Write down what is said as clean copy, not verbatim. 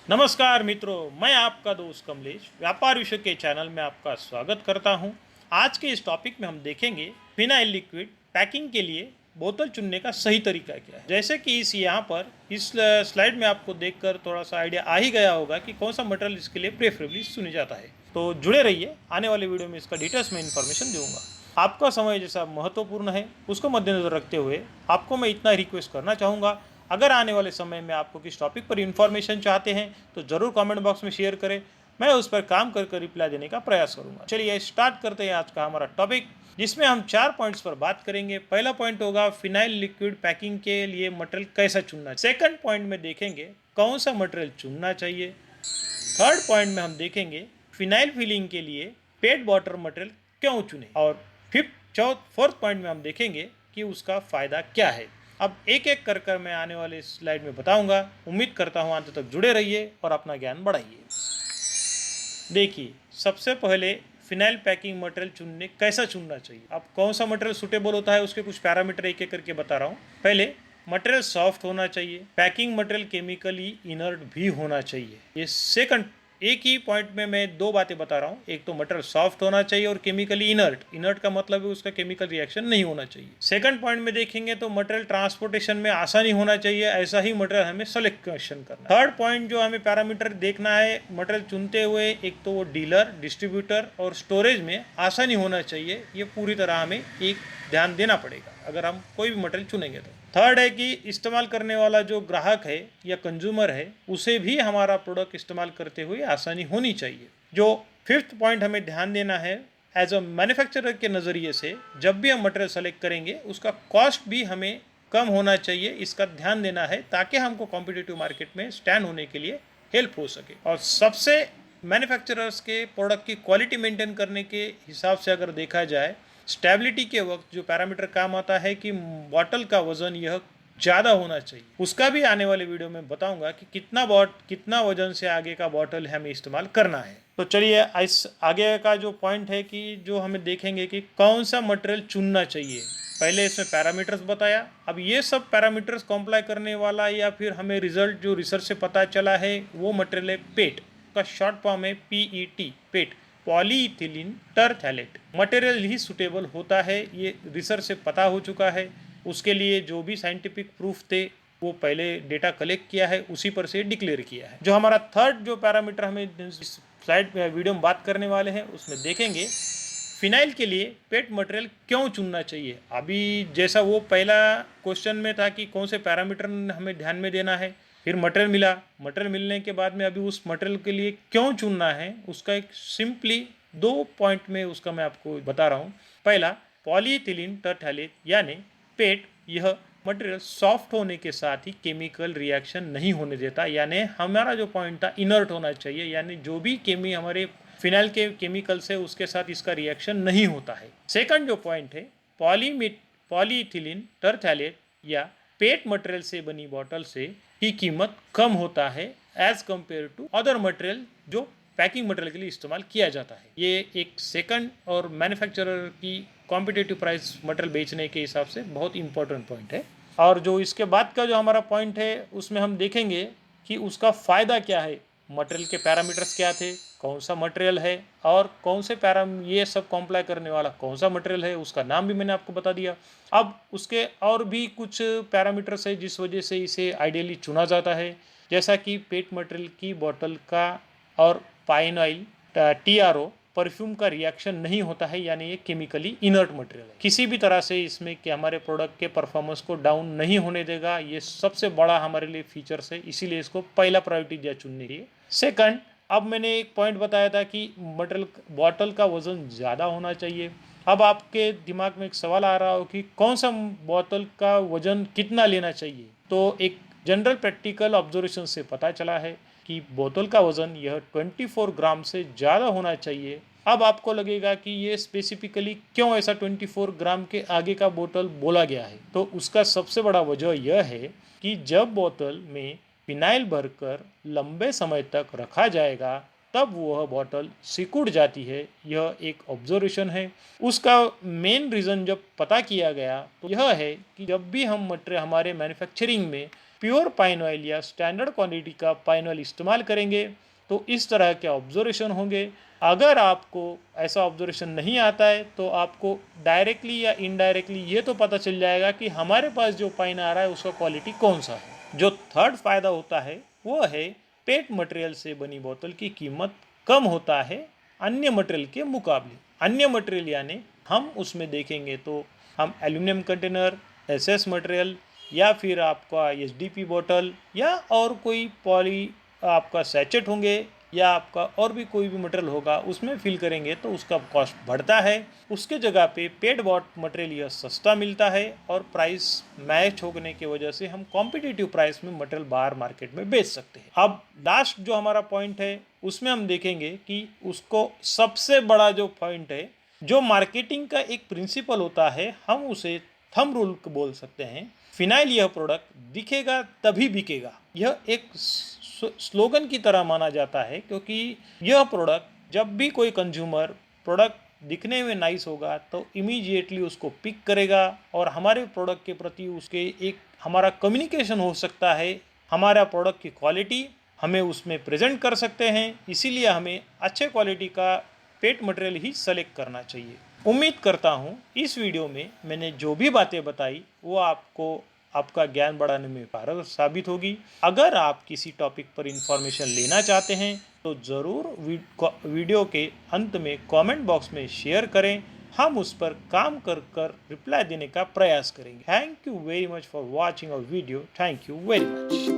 नमस्कार मित्रों, मैं आपका दोस्त कमलेश व्यापार विषय के चैनल में आपका स्वागत करता हूं। आज के इस टॉपिक में हम देखेंगे फिनाइल लिक्विड पैकिंग के लिए बोतल चुनने का सही तरीका क्या है। जैसे कि यहाँ पर इस स्लाइड में आपको देखकर थोड़ा सा आइडिया आ ही गया होगा कि कौन सा मटेरियल इसके लिए प्रेफरेबली चुना जाता है। तो जुड़े रहिए, आने वाले वीडियो में इसका डिटेल्स में इन्फॉर्मेशन दूंगा। आपका समय जैसा महत्वपूर्ण है उसको मद्देनजर रखते हुए आपको मैं इतना रिक्वेस्ट करना चाहूँगा, अगर आने वाले समय में आपको किस टॉपिक पर इन्फॉर्मेशन चाहते हैं तो ज़रूर कमेंट बॉक्स में शेयर करें। मैं उस पर काम कर रिप्लाई देने का प्रयास करूंगा। चलिए स्टार्ट करते हैं आज का हमारा टॉपिक, जिसमें हम 4 पॉइंट्स पर बात करेंगे। पहला पॉइंट होगा फिनाइल लिक्विड पैकिंग के लिए मटेरियल कैसा चुनना। सेकंड पॉइंट में देखेंगे कौन सा मटेरियल चुनना चाहिए। थर्ड पॉइंट में हम देखेंगे फिनाइल फिलिंग के लिए पेट वाटर मटेरियल क्यों चुने। और फोर्थ पॉइंट में हम देखेंगे कि उसका फ़ायदा क्या है। अब एक एक कर मैं आने वाले स्लाइड में बताऊंगा। उम्मीद करता हूं अंत तक जुड़े रहिए और अपना ज्ञान बढ़ाइए। देखिए, सबसे पहले फिनाइल पैकिंग मटेरियल चुनने कैसा चुनना चाहिए। अब कौन सा मटेरियल सूटेबल होता है उसके कुछ पैरामीटर एक एक करके बता रहा हूँ। पहले मटेरियल सॉफ्ट होना चाहिए। पैकिंग मटेरियल केमिकली इनर्ट भी होना चाहिए। ये सेकंड, एक ही पॉइंट में मैं दो बातें बता रहा हूँ। एक तो मटेरियल सॉफ्ट होना चाहिए और केमिकली इनर्ट। इनर्ट का मतलब है उसका केमिकल रिएक्शन नहीं होना चाहिए। सेकंड पॉइंट में देखेंगे तो मटेरियल ट्रांसपोर्टेशन में आसानी होना चाहिए। ऐसा ही मटेरियल हमें सिलेक्शन करना। थर्ड पॉइंट जो हमें पैरामीटर देखना है मटेरियल चुनते हुए, एक तो वो डीलर, डिस्ट्रीब्यूटर और स्टोरेज में आसानी होना चाहिए। ये पूरी तरह हमें एक ध्यान देना पड़ेगा अगर हम कोई भी मटेरियल चुनेंगे तो। थर्ड है कि इस्तेमाल करने वाला जो ग्राहक है या कंज्यूमर है उसे भी हमारा प्रोडक्ट इस्तेमाल करते हुए आसानी होनी चाहिए। जो फिफ्थ पॉइंट हमें ध्यान देना है, एज अ मैन्युफैक्चरर के नज़रिए से जब भी हम मटेरियल सेलेक्ट करेंगे उसका कॉस्ट भी हमें कम होना चाहिए। इसका ध्यान देना है ताकि हमको कॉम्पिटिटिव मार्केट में स्टैंड होने के लिए हेल्प हो सके। और सबसे मैन्युफैक्चरर्स के प्रोडक्ट की क्वालिटी मेंटेन करने के हिसाब से अगर देखा जाए, स्टेबिलिटी के वक्त जो पैरामीटर काम आता है कि बॉटल का वजन यह ज़्यादा होना चाहिए। उसका भी आने वाले वीडियो में बताऊंगा कि कितना वजन से आगे का बॉटल हमें इस्तेमाल करना है। तो चलिए इस आगे का जो पॉइंट है कि जो हमें देखेंगे कि कौन सा मटेरियल चुनना चाहिए। पहले इसमें पैरामीटर्स बताया। अब ये सब पैरामीटर्स कॉम्प्लाई करने वाला या फिर हमें रिजल्ट जो रिसर्च से पता चला है वो मटेरियल है पेट का शॉर्ट फॉर्म है PET, पेट, पॉलीइथिलीन टरथैलेट मटेरियल ही सुटेबल होता है। ये रिसर्च से पता हो चुका है। उसके लिए जो भी साइंटिफिक प्रूफ थे वो पहले डेटा कलेक्ट किया है, उसी पर से डिक्लेयर किया है। जो हमारा थर्ड जो पैरामीटर हमें स्लाइड वीडियो में बात करने वाले हैं उसमें देखेंगे फिनाइल के लिए पेट मटेरियल क्यों चुनना चाहिए। अभी जैसा वो पहला क्वेश्चन में था कि कौन से पैरामीटर हमें ध्यान में देना है, फिर मटेरियल मिला। मटेरियल मिलने के बाद में अभी उस मटेरियल के लिए क्यों चुनना है उसका एक सिंपली 2 पॉइंट में उसका मैं आपको बता रहा हूँ। पहला, पॉलीइथिलीन टरथैलेट यानी पेट, यह मटेरियल सॉफ्ट होने के साथ ही केमिकल रिएक्शन नहीं होने देता। यानी हमारा जो पॉइंट था इनर्ट होना चाहिए, यानी जो भी हमारे फिनाइल के केमिकल से उसके साथ इसका रिएक्शन नहीं होता है। सेकंड जो पॉइंट है, पॉलीइथिलीन टरथैलेट या पेट मटेरियल से बनी बॉटल से की कीमत कम होता है as compare to other material जो पैकिंग मटेरियल के लिए इस्तेमाल किया जाता है। ये एक सेकंड और मैन्युफैक्चरर की कॉम्पिटिटिव प्राइस मटेरियल बेचने के हिसाब से बहुत इंपॉर्टेंट पॉइंट है। और जो इसके बाद का जो हमारा पॉइंट है उसमें हम देखेंगे कि उसका फ़ायदा क्या है, मटेरियल के पैरामीटर्स क्या थे, कौन सा मटेरियल है और कौन से ये सब कॉम्प्लाई करने वाला कौन सा मटेरियल है, उसका नाम भी मैंने आपको बता दिया। अब उसके और भी कुछ पैरामीटर्स है जिस वजह से इसे आइडियली चुना जाता है, जैसा कि पेट मटेरियल की बॉटल का और पाइन ऑयल TRO परफ्यूम का रिएक्शन नहीं होता है, यानी ये केमिकली इनर्ट मटेरियल है। किसी भी तरह से इसमें कि हमारे प्रोडक्ट के परफॉर्मेंस को डाउन नहीं होने देगा। ये सबसे बड़ा हमारे लिए फीचर्स है, इसीलिए इसको पहला प्रायोरिटी दिया चुनने के लिए। सेकंड, अब मैंने एक पॉइंट बताया था कि मटेरियल बॉटल का वज़न ज़्यादा होना चाहिए। अब आपके दिमाग में एक सवाल आ रहा हो कि कौन सा बोतल का वज़न कितना लेना चाहिए। तो एक जनरल प्रैक्टिकल ऑब्जर्वेशन से पता चला है कि बोतल का वज़न यह 24 ग्राम से ज़्यादा होना चाहिए। अब आपको लगेगा कि ये स्पेसिफिकली क्यों ऐसा 24 ग्राम के आगे का बोतल बोला गया है। तो उसका सबसे बड़ा वजह यह है कि जब बोतल में फिनाइल भरकर लंबे समय तक रखा जाएगा तब वह बॉटल सिकुड़ जाती है। यह एक ऑब्जर्वेशन है। उसका मेन रीज़न जब पता किया गया तो यह है कि जब भी हम मटेरियल हमारे मैन्युफैक्चरिंग में प्योर पाइन ऑयल या स्टैंडर्ड क्वांटिटी का पाइन ऑयल इस्तेमाल करेंगे तो इस तरह के ऑब्जर्वेशन होंगे। अगर आपको ऐसा ऑब्जर्वेशन नहीं आता है तो आपको डायरेक्टली या इनडायरेक्टली ये तो पता चल जाएगा कि हमारे पास जो पाइन आ रहा है उसका क्वालिटी कौन सा है। जो थर्ड फायदा होता है वो है पेट मटेरियल से बनी बोतल की कीमत कम होता है अन्य मटेरियल के मुकाबले। अन्य मटेरियल यानी हम उसमें देखेंगे तो हम एल्यूमिनियम कंटेनर, एसएस मटेरियल या फिर आपका एचडीपी बोतल या और कोई पॉली आपका सैचेट होंगे या आपका और भी कोई भी मटेरियल होगा उसमें फिल करेंगे तो उसका कॉस्ट बढ़ता है। उसके जगह पे पेड बॉट मटेरियल यह सस्ता मिलता है और प्राइस मैच होने की वजह से हम कॉम्पिटिटिव प्राइस में मटेरियल बाहर मार्केट में बेच सकते हैं। अब लास्ट जो हमारा पॉइंट है उसमें हम देखेंगे कि उसको सबसे बड़ा जो पॉइंट है, जो मार्केटिंग का एक प्रिंसिपल होता है, हम उसे थंब रूल बोल सकते हैं। फिनाइल यह प्रोडक्ट दिखेगा तभी बिकेगा, यह एक स्लोगन की तरह माना जाता है क्योंकि यह प्रोडक्ट जब भी कोई कंज्यूमर प्रोडक्ट दिखने में नाइस होगा तो इमीडिएटली उसको पिक करेगा और हमारे प्रोडक्ट के प्रति उसके एक हमारा कम्युनिकेशन हो सकता है। हमारा प्रोडक्ट की क्वालिटी हमें उसमें प्रेजेंट कर सकते हैं, इसीलिए हमें अच्छे क्वालिटी का पेट मटेरियल ही सेलेक्ट करना चाहिए। उम्मीद करता हूँ इस वीडियो में मैंने जो भी बातें बताई वो आपका ज्ञान बढ़ाने में कारगर साबित होगी। अगर आप किसी टॉपिक पर इंफॉर्मेशन लेना चाहते हैं तो ज़रूर वीडियो के अंत में कमेंट बॉक्स में शेयर करें, हम उस पर काम कर रिप्लाई देने का प्रयास करेंगे। Thank you very much for watching our video. Thank you very much.